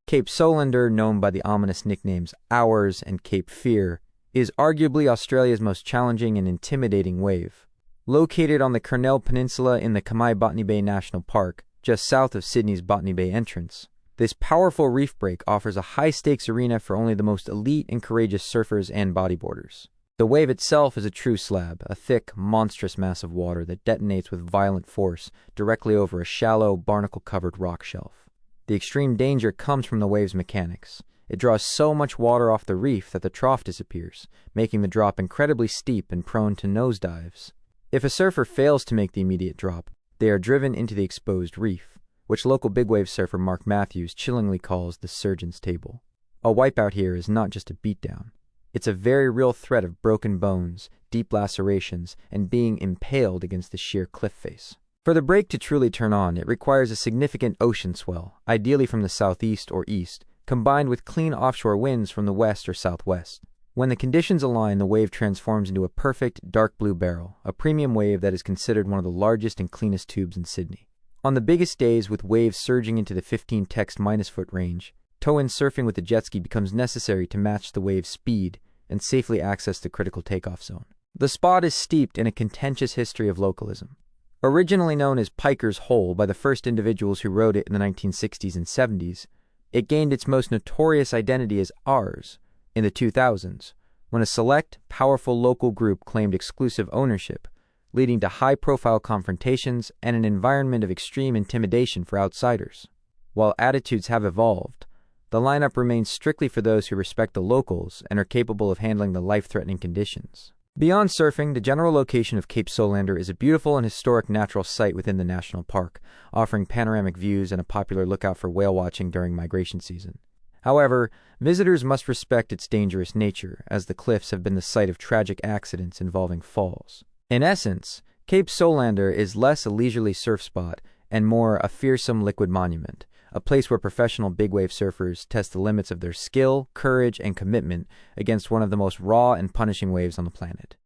Cape Solander, known by the ominous nicknames Ours and Cape Fear, is arguably Australia's most challenging and intimidating wave. Located on the Kurnell Peninsula in the Kamai Botany Bay National Park, just south of Sydney's Botany Bay entrance, this powerful reef break offers a high-stakes arena for only the most elite and courageous surfers and bodyboarders. The wave itself is a true slab, a thick, monstrous mass of water that detonates with violent force directly over a shallow, barnacle-covered rock shelf. The extreme danger comes from the wave's mechanics. It draws so much water off the reef that the trough disappears, making the drop incredibly steep and prone to nosedives. If a surfer fails to make the immediate drop, they are driven into the exposed reef, which local big wave surfer Mark Matthews chillingly calls the surgeon's table. A wipeout here is not just a beatdown. It's a very real threat of broken bones, deep lacerations, and being impaled against the sheer cliff face. For the break to truly turn on, it requires a significant ocean swell, ideally from the southeast or east, combined with clean offshore winds from the west or southwest. When the conditions align, the wave transforms into a perfect dark blue barrel, a premium wave that is considered one of the largest and cleanest tubes in Sydney. On the biggest days, with waves surging into the 15 minus foot range, tow-in surfing with the jet ski becomes necessary to match the wave's speed and safely access the critical takeoff zone. The spot is steeped in a contentious history of localism. Originally known as Piker's Hole by the first individuals who rode it in the 1960s and 70s, it gained its most notorious identity as Ours in the 2000s, when a select, powerful local group claimed exclusive ownership, leading to high-profile confrontations and an environment of extreme intimidation for outsiders. While attitudes have evolved, the lineup remains strictly for those who respect the locals and are capable of handling the life-threatening conditions. Beyond surfing, the general location of Cape Solander is a beautiful and historic natural site within the national park, offering panoramic views and a popular lookout for whale watching during migration season. However, visitors must respect its dangerous nature, as the cliffs have been the site of tragic accidents involving falls. In essence, Cape Solander is less a leisurely surf spot and more a fearsome liquid monument, a place where professional big wave surfers test the limits of their skill, courage, and commitment against one of the most raw and punishing waves on the planet.